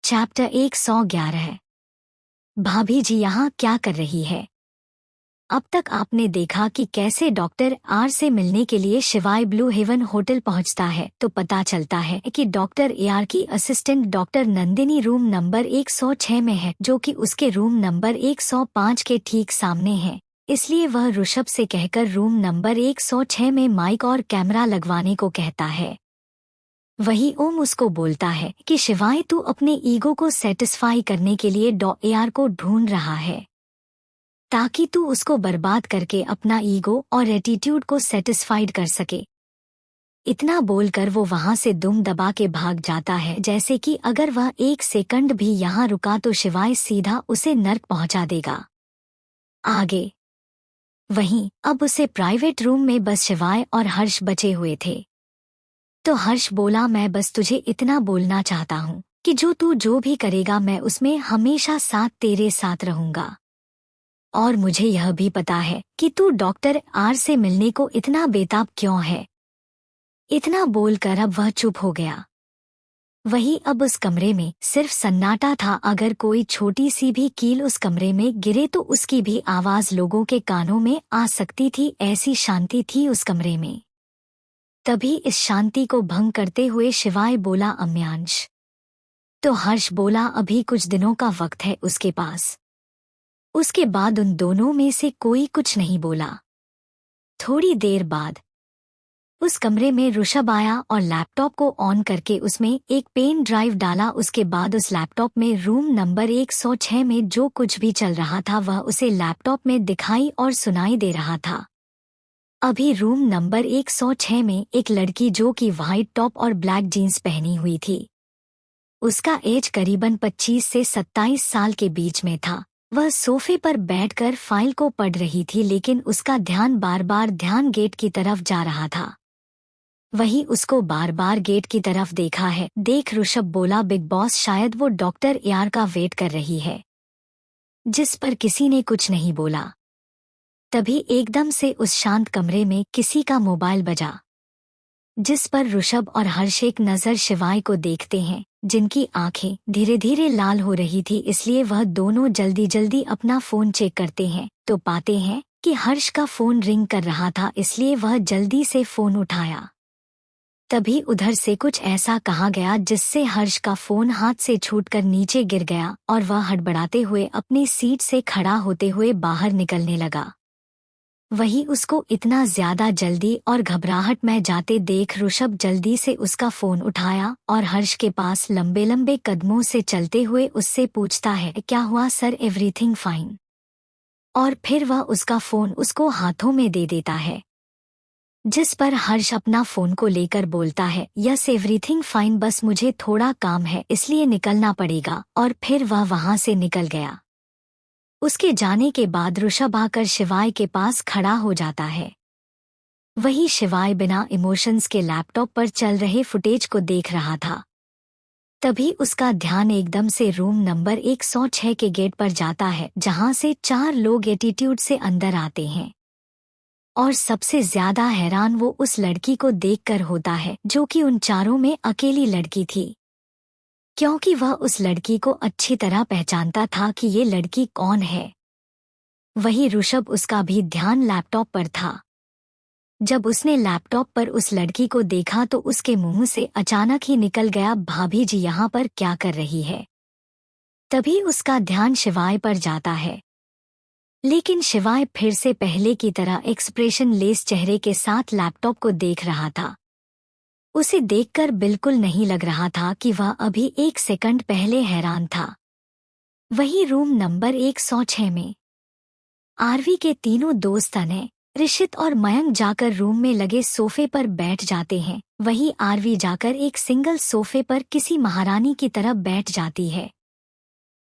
Chapter 111 है। भाभी जी यहाँ क्या कर रही है? अब तक आपने देखा कि कैसे डॉक्टर आर से मिलने के लिए शिवाय ब्लू हेवन होटल पहुंचता है, तो पता चलता है कि डॉक्टर आर की assistant doctor Nandini room number 106 में है, जो कि उसके रूम नंबर 105 के ठीक सामने है। इसलिए वह ऋषभ से कहकर रूम नंबर 106 में माइक और कैमरा लगवाने को कहता है। वही ओम उसको बोलता है कि शिवाय तू अपने ईगो को सेटिस्फाई करने के लिए आर को ढूंढ रहा है, ताकि तू उसको बर्बाद करके अपना ईगो और एटीट्यूड को सेटिस्फाइड कर सके। इतना बोलकर वो वहां से दुम दबा के भाग जाता है, जैसे कि अगर वह एक सेकंड भी यहाँ रुका तो शिवाय सीधा उसे नर्क पहुंचा देगा। आगे वहीं अब उसे प्राइवेट रूम में बस शिवाय और हर्ष बचे हुए थे। तो हर्ष बोला, मैं बस तुझे इतना बोलना चाहता हूँ कि तू जो भी करेगा मैं उसमें हमेशा साथ तेरे साथ रहूंगा। और मुझे यह भी पता है कि तू डॉक्टर आर से मिलने को इतना बेताब क्यों है। इतना बोलकर अब वह चुप हो गया। वही अब उस कमरे में सिर्फ सन्नाटा था। अगर कोई छोटी सी भी कील उस कमरे में गिरे तो उसकी भी आवाज लोगों के कानों में आ सकती थी। ऐसी शांति थी उस कमरे में। तभी इस शांति को भंग करते हुए शिवाय बोला, अम्यांश। तो हर्ष बोला, अभी कुछ दिनों का वक्त है उसके पास। उसके बाद उन दोनों में से कोई कुछ नहीं बोला। थोड़ी देर बाद उस कमरे में ऋषभ आया और लैपटॉप को ऑन करके उसमें एक पेन ड्राइव डाला। उसके बाद उस लैपटॉप में रूम नंबर 106 में जो कुछ भी चल रहा था वह उसे लैपटॉप में दिखाई और सुनाई दे रहा था। अभी रूम नंबर 106 में एक लड़की, जो कि व्हाइट टॉप और ब्लैक जीन्स पहनी हुई थी, उसका एज करीबन 25 से 27 साल के बीच में था। वह सोफे पर बैठकर फाइल को पढ़ रही थी, लेकिन उसका ध्यान बार बार गेट की तरफ जा रहा था। वही उसको बार बार गेट की तरफ देखा है देख ऋषभ बोला, बिग बॉस शायद वो डॉक्टर आर का वेट कर रही है। जिस पर किसी ने कुछ नहीं बोला। तभी एकदम से उस शांत कमरे में किसी का मोबाइल बजा, जिस पर ऋषभ और हर्ष एक नजर शिवाय को देखते हैं, जिनकी आंखें धीरे धीरे लाल हो रही थी। इसलिए वह दोनों जल्दी जल्दी अपना फोन चेक करते हैं, तो पाते हैं कि हर्ष का फोन रिंग कर रहा था। इसलिए वह जल्दी से फोन उठाया। तभी उधर से कुछ ऐसा कहा गया जिससे हर्ष का फोन हाथ से छूटकर नीचे गिर गया और वह हड़बड़ाते हुए अपनी सीट से खड़ा होते हुए बाहर निकलने लगा। वही उसको इतना ज्यादा जल्दी और घबराहट में जाते देख ऋषभ जल्दी से उसका फोन उठाया और हर्ष के पास लंबे लंबे कदमों से चलते हुए उससे पूछता है, क्या हुआ सर, एवरीथिंग फाइन? और फिर वह उसका फोन उसको हाथों में दे देता है, जिस पर हर्ष अपना फोन को लेकर बोलता है, यस एवरीथिंग फाइन, बस मुझे थोड़ा काम है इसलिए निकलना पड़ेगा। और फिर वह वहां से निकल गया। उसके जाने के बाद ऋषभ आकर शिवाय के पास खड़ा हो जाता है। वही शिवाय बिना इमोशंस के लैपटॉप पर चल रहे फुटेज को देख रहा था। तभी उसका ध्यान एकदम से रूम नंबर 106 के गेट पर जाता है, जहां से 4 लोग एटीट्यूड से अंदर आते हैं। और सबसे ज्यादा हैरान वो उस लड़की को देखकर होता है, जो कि उन चारों में अकेली लड़की थी, क्योंकि वह उस लड़की को अच्छी तरह पहचानता था कि ये लड़की कौन है। वही ऋषभ, उसका भी ध्यान लैपटॉप पर था। जब उसने लैपटॉप पर उस लड़की को देखा तो उसके मुंह से अचानक ही निकल गया, भाभी जी यहाँ पर क्या कर रही है? तभी उसका ध्यान शिवाय पर जाता है, लेकिन शिवाय फिर से पहले की तरह एक्सप्रेशन लेस चेहरे के साथ लैपटॉप को देख रहा था। उसे देखकर बिल्कुल नहीं लग रहा था कि वह अभी एक सेकंड पहले हैरान था। वही रूम नंबर 106 में आरवी के तीनों दोस्त अनय, ऋषित और मयंक जाकर रूम में लगे सोफे पर बैठ जाते हैं। वही आरवी जाकर एक सिंगल सोफे पर किसी महारानी की तरह बैठ जाती है।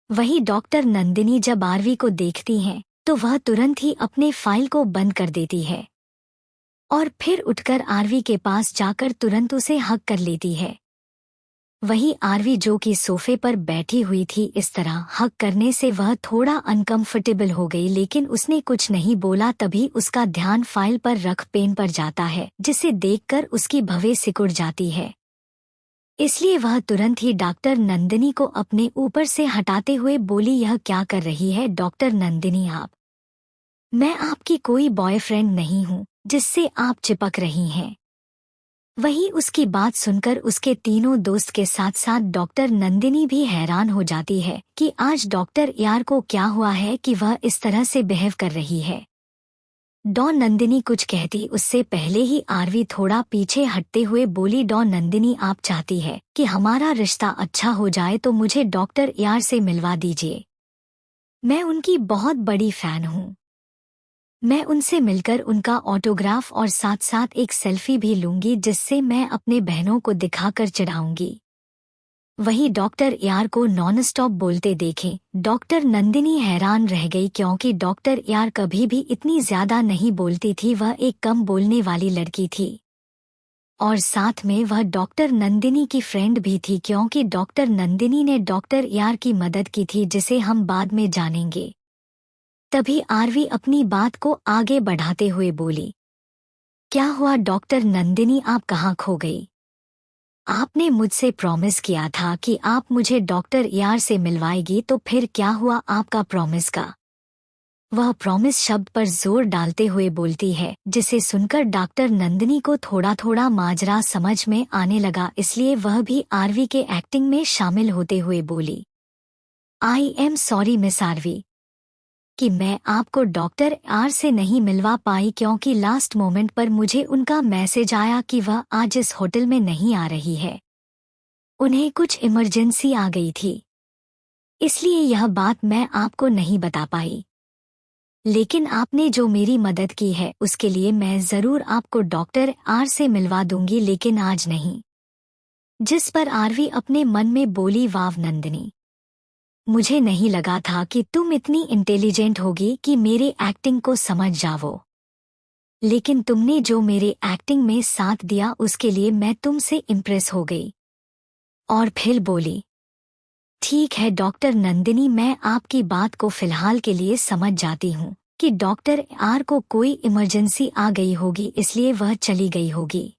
वही डॉक्टर नंदिनी जब आरवी को देखती हैं तो वह तुरंत ही अपने फाइल को बंद कर देती है और फिर उठकर आरवी के पास जाकर तुरंत उसे हग कर लेती है। वही आरवी, जो कि सोफे पर बैठी हुई थी, इस तरह हग करने से वह थोड़ा अनकंफर्टेबल हो गई, लेकिन उसने कुछ नहीं बोला। तभी उसका ध्यान फाइल पर रख पेन पर जाता है, जिसे देखकर उसकी भवें सिकुड़ जाती है। इसलिए वह तुरंत ही डॉक्टर नंदिनी को अपने ऊपर से हटाते हुए बोली, यह क्या कर रही है डॉक्टर नंदिनी आप? मैं आपकी कोई बॉयफ्रेंड नहीं हूँ जिससे आप चिपक रही हैं। वही उसकी बात सुनकर उसके तीनों दोस्त के साथ साथ डॉक्टर नंदिनी भी हैरान हो जाती है कि आज डॉक्टर यार को क्या हुआ है कि वह इस तरह से बिहेव कर रही है। डॉ नंदिनी कुछ कहती उससे पहले ही आरवी थोड़ा पीछे हटते हुए बोली, डॉ नंदिनी आप चाहती है कि हमारा रिश्ता अच्छा हो जाए तो मुझे डॉक्टर यार से मिलवा दीजिए। मैं उनकी बहुत बड़ी फैन हूँ। मैं उनसे मिलकर उनका ऑटोग्राफ और साथ साथ एक सेल्फी भी लूंगी जिससे मैं अपने बहनों को दिखाकर चिढ़ाऊंगी। वही डॉक्टर यार को नॉन स्टॉप बोलते देखे डॉक्टर नंदिनी हैरान रह गई क्योंकि डॉक्टर यार कभी भी इतनी ज्यादा नहीं बोलती थी। वह एक कम बोलने वाली लड़की थी और साथ में वह डॉक्टर नंदिनी की फ्रेंड भी थी क्योंकि डॉक्टर नंदिनी ने डॉक्टर यार की मदद की थी जिसे हम बाद में जानेंगे। तभी आरवी अपनी बात को आगे बढ़ाते हुए बोली, क्या हुआ डॉक्टर नंदिनी आप कहाँ खो गई? आपने मुझसे प्रॉमिस किया था कि आप मुझे डॉक्टर यार से मिलवाएगी तो फिर क्या हुआ आपका प्रॉमिस का? वह प्रॉमिस शब्द पर जोर डालते हुए बोलती है जिसे सुनकर डॉक्टर नंदिनी को थोड़ा थोड़ा माजरा समझ में आने लगा, इसलिए वह भी आरवी के एक्टिंग में शामिल होते हुए बोली, I am sorry miss Aarvi कि मैं आपको डॉक्टर आर से नहीं मिलवा पाई क्योंकि लास्ट मोमेंट पर मुझे उनका मैसेज आया कि वह आज इस होटल में नहीं आ रही है। उन्हें कुछ इमरजेंसी आ गई थी, इसलिए यह बात मैं आपको नहीं बता पाई। लेकिन आपने जो मेरी मदद की है उसके लिए मैं जरूर आपको डॉक्टर आर से मिलवा दूंगी, लेकिन आज नहीं। जिस पर आरवी अपने मन में बोली, वाव नंदिनी, मुझे नहीं लगा था कि तुम इतनी इंटेलिजेंट होगी कि मेरे एक्टिंग को समझ जाओ, लेकिन तुमने जो मेरे एक्टिंग में साथ दिया उसके लिए मैं तुमसे इम्प्रेस हो गई। और फिर बोली, ठीक है डॉक्टर नंदिनी, मैं आपकी बात को फिलहाल के लिए समझ जाती हूँ कि डॉक्टर आर को कोई इमरजेंसी आ गई होगी इसलिए वह चली गई होगी।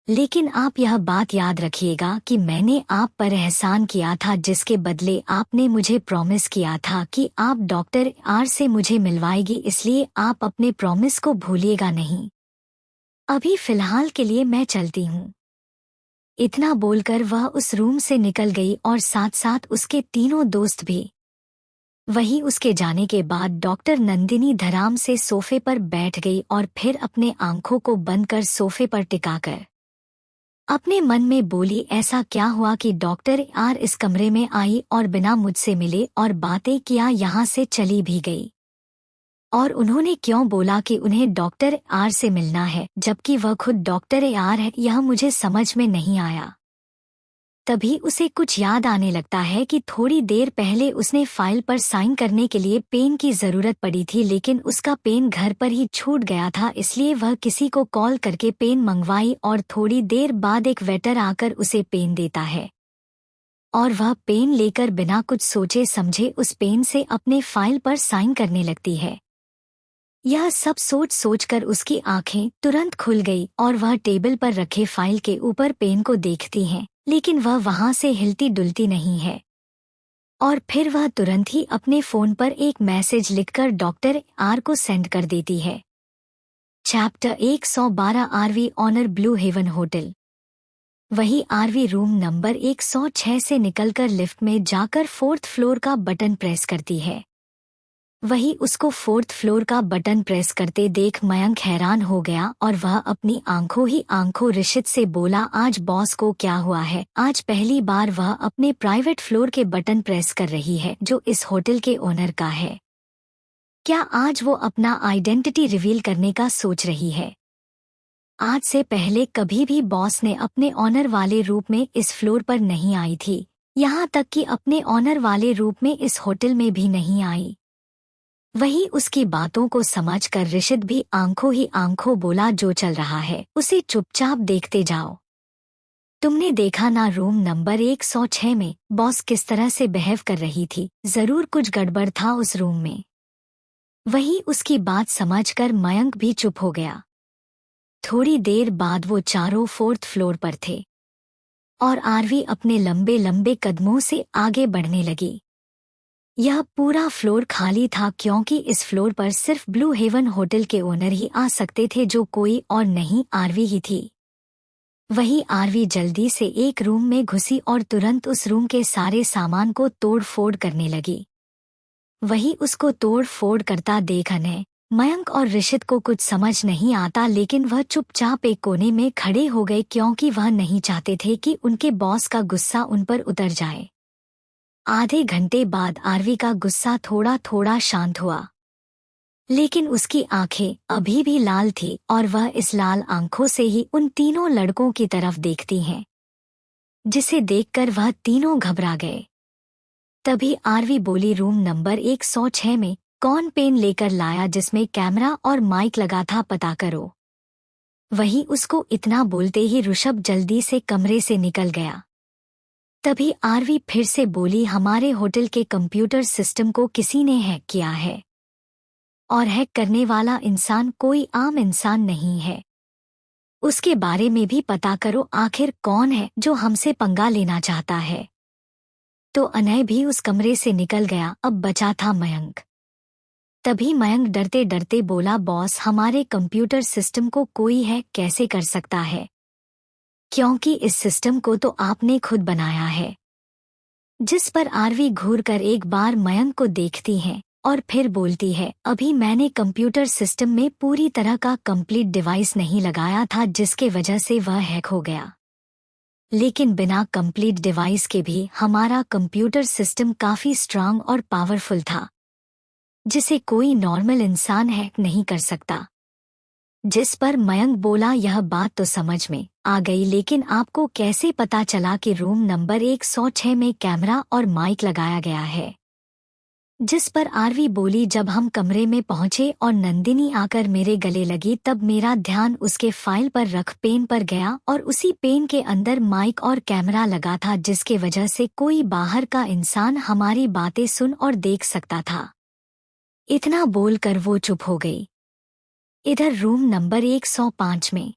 लेकिन आप यह बात याद रखिएगा कि मैंने आप पर एहसान किया था जिसके बदले आपने मुझे प्रॉमिस किया था कि आप डॉक्टर आर से मुझे मिलवाएगी, इसलिए आप अपने प्रॉमिस को भूलिएगा नहीं। अभी फिलहाल के लिए मैं चलती हूँ। इतना बोलकर वह उस रूम से निकल गई और साथ साथ उसके तीनों दोस्त भी। वहीं उसके जाने के बाद डॉक्टर नंदिनी धराम से सोफे पर बैठ गई और फिर अपने आंखों को बंद कर सोफे पर टिकाकर अपने मन में बोली, ऐसा क्या हुआ कि डॉक्टर आर इस कमरे में आई और बिना मुझसे मिले और बातें किया यहाँ से चली भी गई? और उन्होंने क्यों बोला कि उन्हें डॉक्टर आर से मिलना है जबकि वह खुद डॉक्टर आर है? यह मुझे समझ में नहीं आया। तभी उसे कुछ याद आने लगता है कि थोड़ी देर पहले उसने फाइल पर साइन करने के लिए पेन की जरूरत पड़ी थी, लेकिन उसका पेन घर पर ही छूट गया था, इसलिए वह किसी को कॉल करके पेन मंगवाई और थोड़ी देर बाद एक वेटर आकर उसे पेन देता है और वह पेन लेकर बिना कुछ सोचे समझे उस पेन से अपने फाइल पर साइन करने लगती है। यह सब सोच सोचकर उसकी आंखें तुरंत खुल गई और वह टेबल पर रखे फाइल के ऊपर पेन को देखती है, लेकिन वह वहां से हिलती डुलती नहीं है। और फिर वह तुरंत ही अपने फोन पर एक मैसेज लिखकर डॉक्टर आर को सेंड कर देती है। Chapter 112 Aarvi honour blue heaven hotel. वही आरवी रूम नंबर 106 से निकलकर लिफ्ट में जाकर 4th फ्लोर का बटन प्रेस करती है। वही उसको 4th फ्लोर का बटन प्रेस करते देख मयंक हैरान हो गया और वह अपनी आंखों ही आंखों ऋषित से बोला, आज बॉस को क्या हुआ है? आज पहली बार वह अपने प्राइवेट फ्लोर के बटन प्रेस कर रही है जो इस होटल के ओनर का है। क्या आज वो अपना आइडेंटिटी रिवील करने का सोच रही है? आज से पहले कभी भी बॉस ने अपने ऑनर वाले रूप में इस फ्लोर पर नहीं आई थी, यहाँ तक कि अपने ऑनर वाले रूप में इस होटल में भी नहीं आई। वही उसकी बातों को समझकर ऋषित भी आंखों ही आंखों बोला, जो चल रहा है उसे चुपचाप देखते जाओ। तुमने देखा ना रूम नंबर 106 में बॉस किस तरह से बिहेव कर रही थी, जरूर कुछ गड़बड़ था उस रूम में। वही उसकी बात समझकर मयंक भी चुप हो गया। थोड़ी देर बाद वो चारों 4th फ्लोर पर थे और आरवी अपने लंबे लंबे कदमों से आगे बढ़ने लगी। यह पूरा फ्लोर खाली था क्योंकि इस फ्लोर पर सिर्फ ब्लू हेवन होटल के ओनर ही आ सकते थे, जो कोई और नहीं आरवी ही थी। वही आरवी जल्दी से एक रूम में घुसी और तुरंत उस रूम के सारे सामान को तोड़ फोड़ करने लगी। वही उसको तोड़ फोड़ करता देख अनय, मयंक और ऋषित को कुछ समझ नहीं आता, लेकिन वह चुपचाप एक कोने में खड़े हो गए क्योंकि वह नहीं चाहते थे कि उनके बॉस का गुस्सा उन पर उतर जाए। आधे घंटे बाद आरवी का गुस्सा थोड़ा थोड़ा शांत हुआ, लेकिन उसकी आंखें अभी भी लाल थी और वह इस लाल आंखों से ही उन तीनों लड़कों की तरफ देखती हैं, जिसे देखकर वह तीनों घबरा गए। तभी आरवी बोली, रूम नंबर 106 में कौन पेन लेकर लाया जिसमें कैमरा और माइक लगा था, पता करो। वही उसको इतना बोलते ही ऋषभ जल्दी से कमरे से निकल गया। तभी आरवी फिर से बोली, हमारे होटल के कंप्यूटर सिस्टम को किसी ने हैक किया है, और हैक करने वाला इंसान कोई आम इंसान नहीं है। उसके बारे में भी पता करो, आखिर कौन है जो हमसे पंगा लेना चाहता है। तो अनय भी उस कमरे से निकल गया। अब बचा था मयंक। तभी मयंक डरते डरते बोला, बॉस, हमारे कंप्यूटर सिस्टम को कोई हैक कैसे कर सकता है, क्योंकि इस सिस्टम को तो आपने खुद बनाया है। जिस पर आरवी घूरकर एक बार मयंक को देखती है और फिर बोलती है, अभी मैंने कंप्यूटर सिस्टम में पूरी तरह का कंप्लीट डिवाइस नहीं लगाया था, जिसके वजह से वह हैक हो गया। लेकिन बिना कंप्लीट डिवाइस के भी हमारा कंप्यूटर सिस्टम काफी स्ट्रांग और पावरफुल था, जिसे कोई नॉर्मल इंसान हैक नहीं कर सकता। जिस पर मयंक बोला, यह बात तो समझ में आ गई, लेकिन आपको कैसे पता चला कि रूम नंबर 106 में कैमरा और माइक लगाया गया है। जिस पर आरवी बोली, जब हम कमरे में पहुंचे और नंदिनी आकर मेरे गले लगी, तब मेरा ध्यान उसके फाइल पर रख पेन पर गया और उसी पेन के अंदर माइक और कैमरा लगा था, जिसके वजह से कोई बाहर का इंसान हमारी बातें सुन और देख सकता था। इतना बोलकर वो चुप हो गई। इधर रूम नंबर 105 में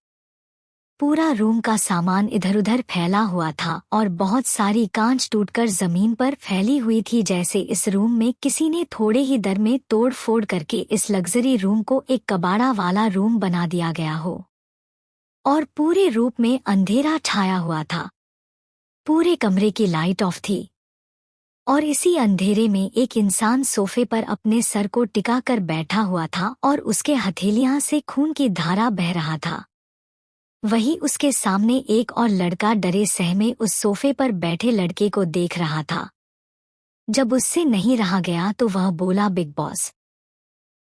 पूरा रूम का सामान इधर उधर फैला हुआ था और बहुत सारी कांच टूटकर जमीन पर फैली हुई थी, जैसे इस रूम में किसी ने थोड़े ही दर में तोड़ फोड़ करके इस लग्जरी रूम को एक कबाड़ा वाला रूम बना दिया गया हो। और पूरे रूम में अंधेरा छाया हुआ था। पूरे कमरे की लाइट ऑफ थी और इसी अंधेरे में एक इंसान सोफे पर अपने सर को टिका कर बैठा हुआ था और उसके हथेलियां से खून की धारा बह रहा था। वही उसके सामने एक और लड़का डरे सहमे उस सोफे पर बैठे लड़के को देख रहा था। जब उससे नहीं रहा गया तो वह बोला, बिग बॉस।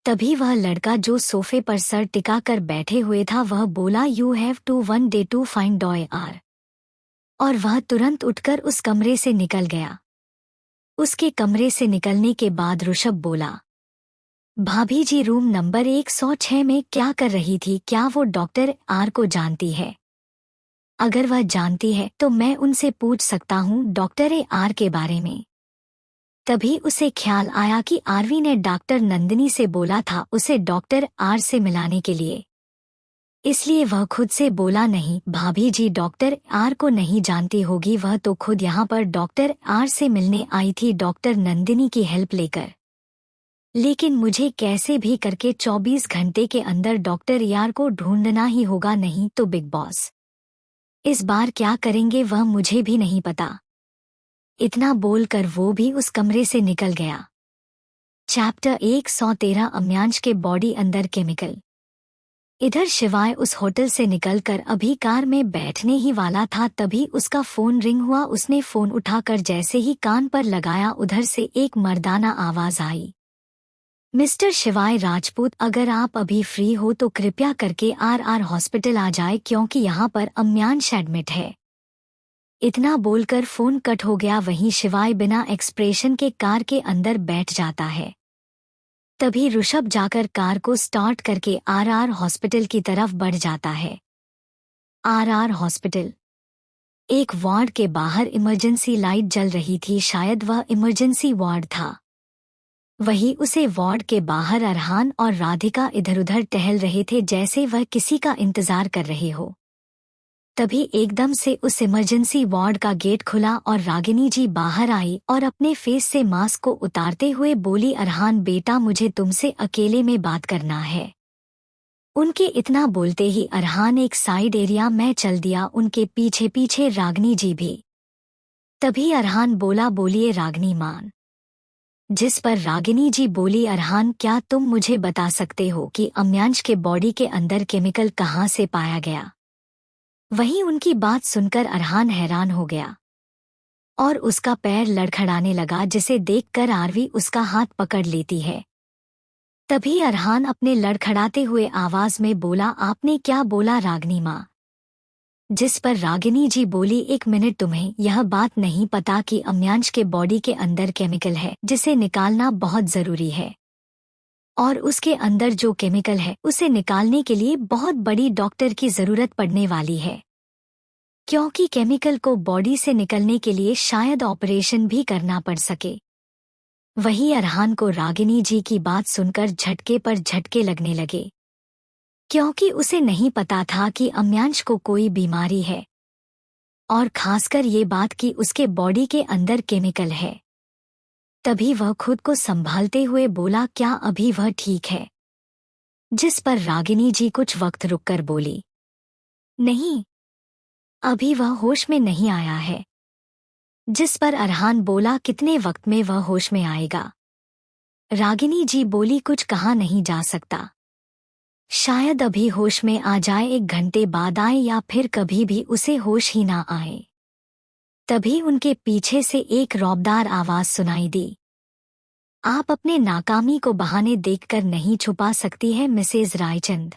तभी वह लड़का जो सोफे पर सर टिका कर बैठे हुए था, वह बोला, you have to one day to find डॉय आर। और वह तुरंत उठकर उस कमरे से निकल गया। उसके कमरे से निकलने के बाद ऋषभ बोला, भाभी जी रूम नंबर 106 में क्या कर रही थी, क्या वो डॉक्टर आर को जानती है? अगर वह जानती है तो मैं उनसे पूछ सकता हूँ डॉक्टर आर के बारे में। तभी उसे ख्याल आया कि आरवी ने डॉक्टर नंदिनी से बोला था उसे डॉक्टर आर से मिलाने के लिए, इसलिए वह खुद से बोला, नहीं भाभी जी, डॉक्टर आर को नहीं जानती होगी, वह तो खुद यहाँ पर डॉक्टर आर से मिलने आई थी डॉक्टर नंदिनी की हेल्प लेकर। लेकिन मुझे कैसे भी करके 24 घंटे के अंदर डॉक्टर यार को ढूंढना ही होगा, नहीं तो बिग बॉस इस बार क्या करेंगे वह मुझे भी नहीं पता। इतना बोलकर वो भी उस कमरे से निकल गया। चैप्टर 113 अम्यांश के बॉडी अंदर केमिकल। इधर शिवाय उस होटल से निकलकर अभी कार में बैठने ही वाला था, तभी उसका फोन रिंग हुआ। उसने फोन उठाकर जैसे ही कान पर लगाया, उधर से एक मर्दाना आवाज आई, मिस्टर शिवाय राजपूत, अगर आप अभी फ्री हो तो कृपया करके आर हॉस्पिटल आ जाए, क्योंकि यहाँ पर अम्यांश एडमिट है। इतना बोलकर फोन कट हो गया। वहीं शिवाय बिना एक्सप्रेशन के कार के अंदर बैठ जाता है। तभी ऋषभ जाकर कार को स्टार्ट करके आर हॉस्पिटल की तरफ बढ़ जाता है। Are hospital. एक वार्ड के बाहर इमरजेंसी लाइट जल रही थी, शायद वह इमरजेंसी वार्ड था। वही उसे वार्ड के बाहर अरहान और राधिका इधर उधर टहल रहे थे, जैसे वह किसी का इंतजार कर रहे हो। तभी एकदम से उस इमरजेंसी वार्ड का गेट खुला और रागिनी जी बाहर आई और अपने फेस से मास्क को उतारते हुए बोली, अरहान बेटा, मुझे तुमसे अकेले में बात करना है। उनके इतना बोलते ही अरहान एक साइड एरिया में चल दिया, उनके पीछे पीछे रागिनी जी भी। तभी अरहान बोला, बोलिए रागिनी मान। जिस पर रागिनी जी बोली, अरहान क्या तुम मुझे बता सकते हो कि अम्यांश के बॉडी के अंदर केमिकल कहाँ से पाया गया? वहीं उनकी बात सुनकर अरहान हैरान हो गया और उसका पैर लड़खड़ाने लगा, जिसे देखकर आरवी उसका हाथ पकड़ लेती है। तभी अरहान अपने लड़खड़ाते हुए आवाज में बोला, आपने क्या बोला रागिनी माँ? जिस पर रागिनी जी बोली, एक मिनट, तुम्हें यह बात नहीं पता कि अम्यांश के बॉडी के अंदर केमिकल है जिसे निकालना बहुत जरूरी है, और उसके अंदर जो केमिकल है उसे निकालने के लिए बहुत बड़ी डॉक्टर की जरूरत पड़ने वाली है, क्योंकि केमिकल को बॉडी से निकलने के लिए शायद ऑपरेशन भी करना पड़ सके। वहीं अरहान को रागिनी जी की बात सुनकर झटके पर झटके लगने लगे, क्योंकि उसे नहीं पता था कि अम्यांश को कोई बीमारी है, और खासकर ये बात कि उसके बॉडी के अंदर केमिकल है। तभी वह खुद को संभालते हुए बोला, क्या अभी वह ठीक है? जिस पर रागिनी जी कुछ वक्त रुककर बोली, नहीं, अभी वह होश में नहीं आया है। जिस पर अरहान बोला, कितने वक्त में वह होश में आएगा? रागिनी जी बोली, कुछ कहा नहीं जा सकता, शायद अभी होश में आ जाए, 1 घंटे बाद आए, या फिर कभी भी उसे होश ही ना आए। तभी उनके पीछे से एक रौबदार आवाज सुनाई दी, आप अपने नाकामी को बहाने देखकर नहीं छुपा सकती है मिसेज रायचंद।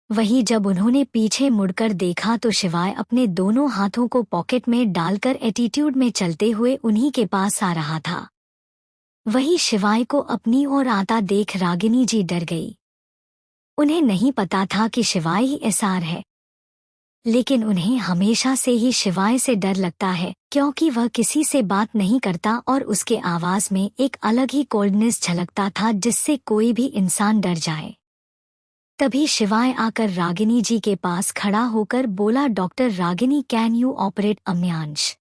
वहीं जब उन्होंने पीछे मुड़कर देखा तो शिवाय अपने दोनों हाथों को पॉकेट में डालकर एटीट्यूड में चलते हुए उन्हीं के पास आ रहा था। वहीं शिवाय को अपनी ओर आता देख रागिनी जी डर गई। उन्हें नहीं पता था कि शिवाय ही एसआर है, लेकिन उन्हें हमेशा से ही शिवाय से डर लगता है, क्योंकि वह किसी से बात नहीं करता और उसके आवाज में एक अलग ही कोल्डनेस झलकता था जिससे कोई भी इंसान डर जाए। तभी शिवाय आकर रागिनी जी के पास खड़ा होकर बोला, doctor Ragini, can you operate Amyansh?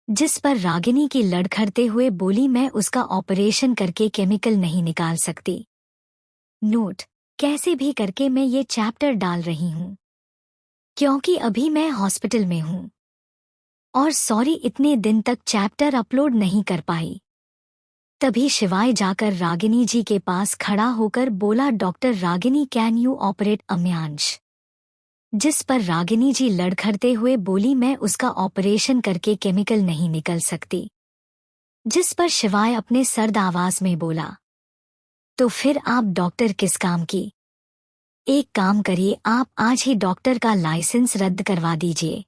जिस पर रागिनी की लड़खड़ते हुए बोली, मैं उसका ऑपरेशन करके केमिकल नहीं निकाल सकती। नोट, कैसे भी करके मैं ये चैप्टर डाल रही हूँ, क्योंकि अभी मैं हॉस्पिटल में हूँ, और सॉरी इतने दिन तक चैप्टर अपलोड नहीं कर पाई। तभी शिवाय जाकर रागिनी जी के पास खड़ा होकर बोला, doctor Ragini, can you operate Amyansh? जिस पर रागिनी जी लड़खड़ते हुए बोली, मैं उसका ऑपरेशन करके केमिकल नहीं निकल सकती। जिस पर शिवाय अपने सर्द आवाज में बोला, तो फिर आप डॉक्टर किस काम की? एक काम करिए, आप आज ही डॉक्टर का लाइसेंस रद्द करवा दीजिए।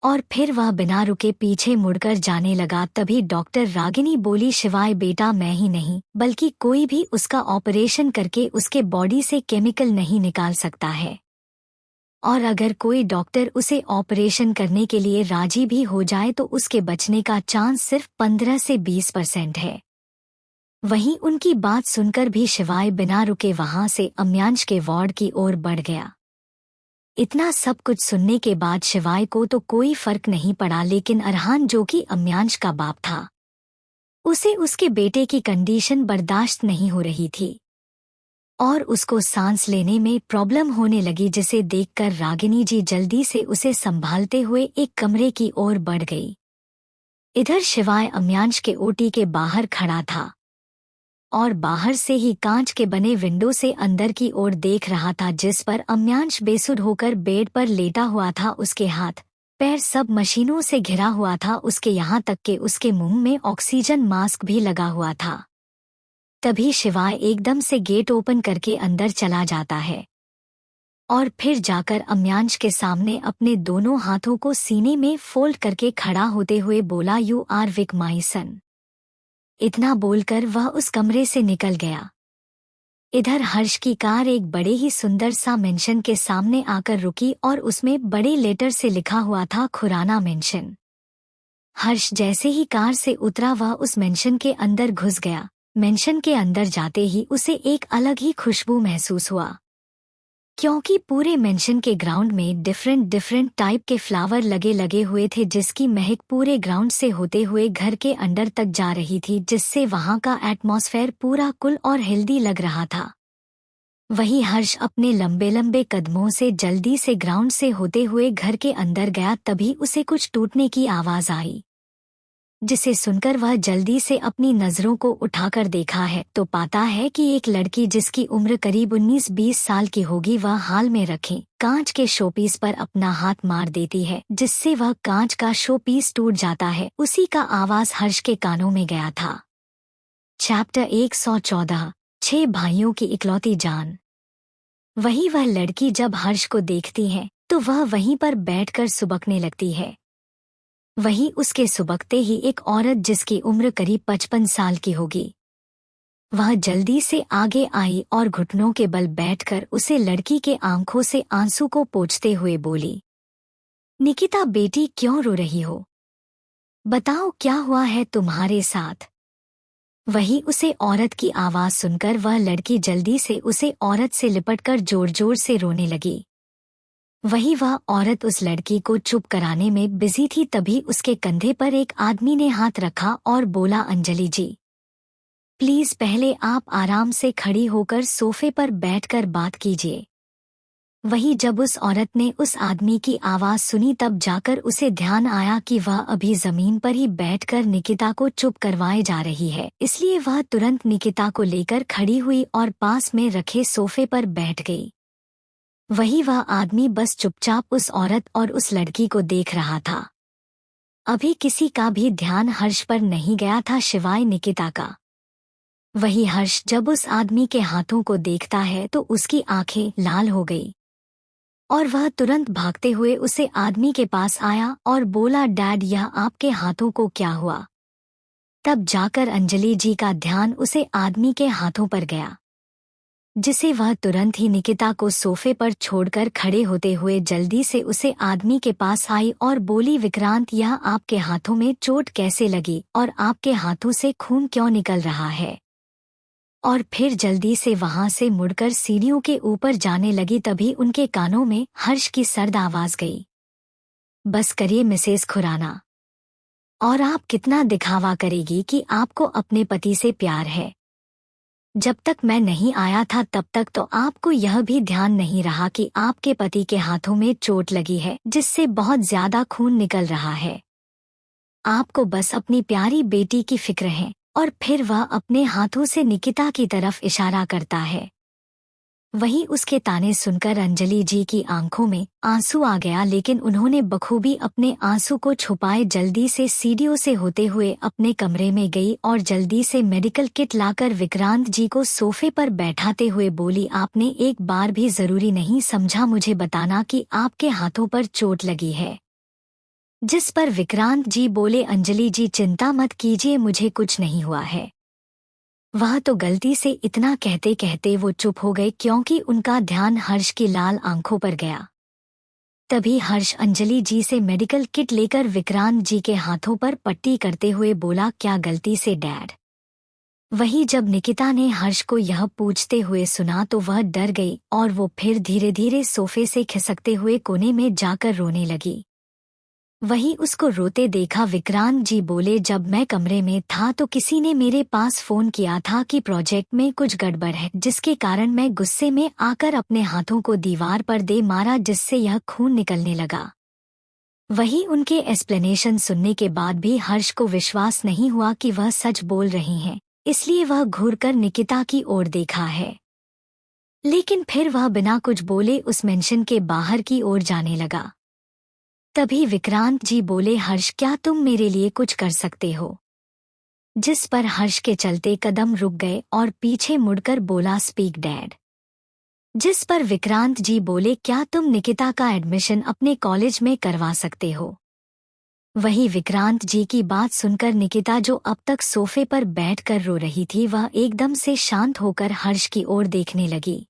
और फिर वह बिना रुके पीछे मुड़कर जाने लगा। तभी डॉक्टर रागिनी बोली, शिवाय बेटा, मैं ही नहीं बल्कि कोई भी उसका ऑपरेशन करके उसके बॉडी से केमिकल नहीं निकाल सकता है, और अगर कोई डॉक्टर उसे ऑपरेशन करने के लिए राजी भी हो जाए तो उसके बचने का चांस सिर्फ 15 से 20% है। वहीं उनकी बात सुनकर भी शिवाय बिना रुके वहां से अम्यांश के वार्ड की ओर बढ़ गया। इतना सब कुछ सुनने के बाद शिवाय को तो कोई फर्क नहीं पड़ा, लेकिन अरहान, जो कि अम्यांश का बाप था, उसे उसके बेटे की कंडीशन बर्दाश्त नहीं हो रही थी और उसको सांस लेने में प्रॉब्लम होने लगी, जिसे देखकर रागिनी जी जल्दी से उसे संभालते हुए एक कमरे की ओर बढ़ गई। इधर शिवाय अम्यांश के ओटी के बाहर खड़ा था और बाहर से ही कांच के बने विंडो से अंदर की ओर देख रहा था, जिस पर अम्यांश बेसुध होकर बेड पर लेटा हुआ था। उसके हाथ पैर सब मशीनों से घिरा हुआ था, उसके यहाँ तक कि उसके मुंह में ऑक्सीजन मास्क भी लगा हुआ था। तभी शिवाय एकदम से गेट ओपन करके अंदर चला जाता है और फिर जाकर अम्यांश के सामने अपने दोनों हाथों को सीने में फोल्ड करके खड़ा होते हुए बोला, यू आर विक माई सन। इतना बोलकर वह उस कमरे से निकल गया। इधर हर्ष की कार एक बड़े ही सुंदर सा मेंशन के सामने आकर रुकी और उसमें बड़े लेटर से लिखा हुआ था, खुराना मेंशन। हर्ष जैसे ही कार से उतरा वह उस मेंशन के अंदर घुस गया। मेंशन के अंदर जाते ही उसे एक अलग ही खुशबू महसूस हुआ। क्योंकि पूरे मेंशन के ग्राउंड में डिफरेंट टाइप के फ्लावर लगे हुए थे, जिसकी महक पूरे ग्राउंड से होते हुए घर के अंदर तक जा रही थी, जिससे वहां का एटमॉस्फेयर पूरा कूल और हेल्दी लग रहा था। वही हर्ष अपने लंबे लंबे कदमों से जल्दी से ग्राउंड से होते हुए घर के अंदर गया। तभी उसे कुछ टूटने की आवाज आई, जिसे सुनकर वह जल्दी से अपनी नजरों को उठाकर देखा है तो पाता है कि एक लड़की जिसकी उम्र करीब 19-20 साल की होगी, वह हाल में रखे कांच के शोपीस पर अपना हाथ मार देती है, जिससे वह कांच का शोपीस टूट जाता है। उसी का आवाज हर्ष के कानों में गया था। चैप्टर 114 6 भाइयों की इकलौती जान। वही वह लड़की जब हर्ष को देखती है तो वह वहीं पर बैठकर सुबकने लगती है। वहीं उसके सुबकते ही एक औरत जिसकी उम्र करीब 55 साल की होगी, वह जल्दी से आगे आई और घुटनों के बल बैठकर उसे लड़की के आंखों से आंसू को पोंछते हुए बोली, निकिता बेटी क्यों रो रही हो? बताओ क्या हुआ है तुम्हारे साथ? वही उसे औरत की आवाज सुनकर वह लड़की जल्दी से उसे औरत से लिपटकर जोर जोर से रोने लगी। वही वह औरत उस लड़की को चुप कराने में बिजी थी। तभी उसके कंधे पर एक आदमी ने हाथ रखा और बोला, अंजलि जी, प्लीज पहले आप आराम से खड़ी होकर सोफे पर बैठकर बात कीजिए। वही जब उस औरत ने उस आदमी की आवाज सुनी तब जाकर उसे ध्यान आया कि वह अभी जमीन पर ही बैठकर निकिता को चुप करवाए जा रही है, इसलिए वह तुरंत निकिता को लेकर खड़ी हुई और पास में रखे सोफे पर बैठ गई। वही वह आदमी बस चुपचाप उस औरत और उस लड़की को देख रहा था। अभी किसी का भी ध्यान हर्ष पर नहीं गया था सिवाय निकिता का। वही हर्ष जब उस आदमी के हाथों को देखता है तो उसकी आंखें लाल हो गई और वह तुरंत भागते हुए उसे आदमी के पास आया और बोला, डैड यह आपके हाथों को क्या हुआ? तब जाकर अंजलि जी का ध्यान उसे आदमी के हाथों पर गया, जिसे वह तुरंत ही निकिता को सोफे पर छोड़कर खड़े होते हुए जल्दी से उसे आदमी के पास आई और बोली, विक्रांत यह आपके हाथों में चोट कैसे लगी और आपके हाथों से खून क्यों निकल रहा है? और फिर जल्दी से वहां से मुड़कर सीढ़ियों के ऊपर जाने लगी। तभी उनके कानों में हर्ष की सर्द आवाज गई, बस करिए मिसेस खुराना, और आप कितना दिखावा करेगी कि आपको अपने पति से प्यार है? जब तक मैं नहीं आया था तब तक तो आपको यह भी ध्यान नहीं रहा कि आपके पति के हाथों में चोट लगी है, जिससे बहुत ज्यादा खून निकल रहा है। आपको बस अपनी प्यारी बेटी की फिक्र है। और फिर वह अपने हाथों से निकिता की तरफ इशारा करता है। वहीं उसके ताने सुनकर अंजलि जी की आंखों में आंसू आ गया, लेकिन उन्होंने बखूबी अपने आंसू को छुपाए जल्दी से सीढ़ियों से होते हुए अपने कमरे में गई और जल्दी से मेडिकल किट लाकर विक्रांत जी को सोफे पर बैठाते हुए बोली, आपने एक बार भी जरूरी नहीं समझा मुझे बताना कि आपके हाथों पर चोट लगी है? जिस पर विक्रांत जी बोले, अंजलि जी चिंता मत कीजिए, मुझे कुछ नहीं हुआ है। वह तो गलती से इतना कहते कहते वो चुप हो गए क्योंकि उनका ध्यान हर्ष की लाल आंखों पर गया। तभी हर्ष अंजलि जी से मेडिकल किट लेकर विक्रांत जी के हाथों पर पट्टी करते हुए बोला, क्या गलती से डैड? वही जब निकिता ने हर्ष को यह पूछते हुए सुना तो वह डर गई और वो फिर धीरे धीरे सोफे से खिसकते हुए कोने में जाकर रोने लगी। वही उसको रोते देखा विक्रांत जी बोले, जब मैं कमरे में था तो किसी ने मेरे पास फोन किया था कि प्रोजेक्ट में कुछ गड़बड़ है, जिसके कारण मैं गुस्से में आकर अपने हाथों को दीवार पर दे मारा, जिससे यह खून निकलने लगा। वही उनके एक्सप्लेनेशन सुनने के बाद भी हर्ष को विश्वास नहीं हुआ कि वह सच बोल रही हैं, इसलिए वह घूरकर निकिता की ओर देखा है। लेकिन फिर वह बिना कुछ बोले उस मेंशन के बाहर की ओर जाने लगा। तभी विक्रांत जी बोले, हर्ष क्या तुम मेरे लिए कुछ कर सकते हो? जिस पर हर्ष के चलते कदम रुक गए और पीछे मुड़कर बोला, स्पीक डैड। जिस पर विक्रांत जी बोले, क्या तुम निकिता का एडमिशन अपने कॉलेज में करवा सकते हो? वही विक्रांत जी की बात सुनकर निकिता, जो अब तक सोफे पर बैठकर रो रही थी, वह एकदम से शांत होकर हर्ष की ओर देखने लगी।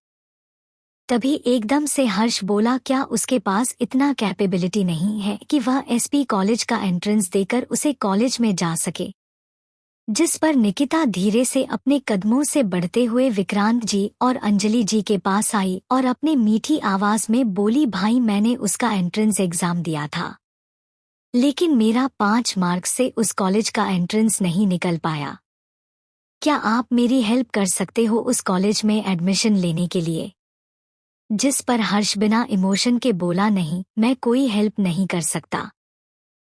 तभी एकदम से हर्ष बोला, क्या उसके पास इतना कैपेबिलिटी नहीं है कि वह एसपी कॉलेज का एंट्रेंस देकर उसे कॉलेज में जा सके? जिस पर निकिता धीरे से अपने कदमों से बढ़ते हुए विक्रांत जी और अंजलि जी के पास आई और अपने मीठी आवाज में बोली, भाई मैंने उसका एंट्रेंस एग्जाम दिया था, लेकिन मेरा 5 मार्क्स से उस कॉलेज का एंट्रेंस नहीं निकल पाया। क्या आप मेरी हेल्प कर सकते हो उस कॉलेज में एडमिशन लेने के लिए? जिस पर हर्ष बिना इमोशन के बोला, नहीं, मैं कोई हेल्प नहीं कर सकता।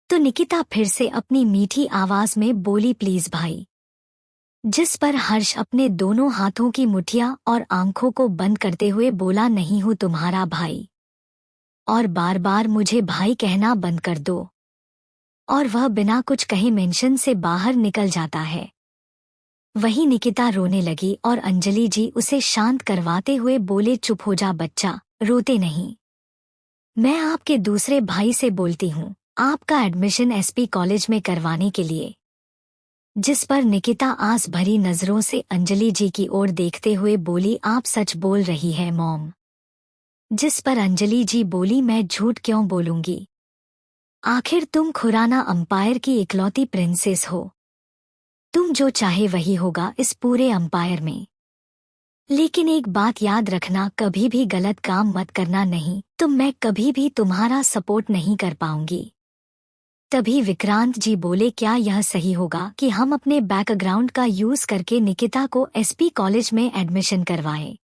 तो निकिता फिर से अपनी मीठी आवाज में बोली, प्लीज भाई। जिस पर हर्ष अपने दोनों हाथों की मुठिया और आंखों को बंद करते हुए बोला, नहीं हूं तुम्हारा भाई, और बार बार मुझे भाई कहना बंद कर दो। और वह बिना कुछ कहे मेंशन से बाहर निकल जाता है। वहीं निकिता रोने लगी और अंजलि जी उसे शांत करवाते हुए बोले, चुप हो जा बच्चा, रोते नहीं। मैं आपके दूसरे भाई से बोलती हूँ आपका एडमिशन एसपी कॉलेज में करवाने के लिए। जिस पर निकिता आस भरी नजरों से अंजलि जी की ओर देखते हुए बोली, आप सच बोल रही है मॉम। जिस पर अंजलि जी बोली, मैं झूठ क्यों बोलूंगी, आखिर तुम खुराना अंपायर की इकलौती प्रिंसेस हो। तुम जो चाहे वही होगा इस पूरे अंपायर में। लेकिन एक बात याद रखना, कभी भी गलत काम मत करना, नहीं तो मैं कभी भी तुम्हारा सपोर्ट नहीं कर पाऊंगी। तभी विक्रांत जी बोले, क्या यह सही होगा कि हम अपने बैकग्राउंड का यूज करके निकिता को एसपी कॉलेज में एडमिशन करवाएं?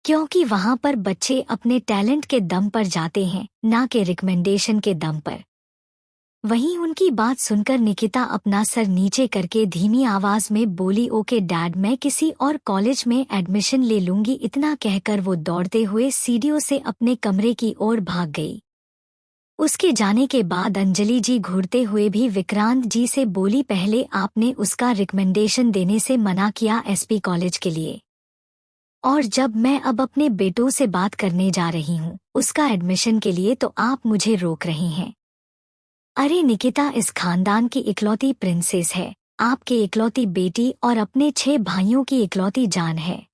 क्योंकि वहां पर बच्चे अपने टैलेंट के दम पर जाते हैं, ना कि रिकमेंडेशन के दम पर। वहीं उनकी बात सुनकर निकिता अपना सर नीचे करके धीमी आवाज में बोली, ओके डैड, मैं किसी और कॉलेज में एडमिशन ले लूंगी। इतना कहकर वो दौड़ते हुए सीढ़ियों से अपने कमरे की ओर भाग गई। उसके जाने के बाद अंजलि जी घूरते हुए भी विक्रांत जी से बोली, पहले आपने उसका रिकमेंडेशन देने से मना किया एसपी कॉलेज के लिए, और जब मैं अब अपने बेटों से बात करने जा रही हूँ उसका एडमिशन के लिए, तो आप मुझे रोक रहे हैं। अरे निकिता इस खानदान की इकलौती प्रिंसेस है, आपकी इकलौती बेटी और अपने 6 भाइयों की इकलौती जान है।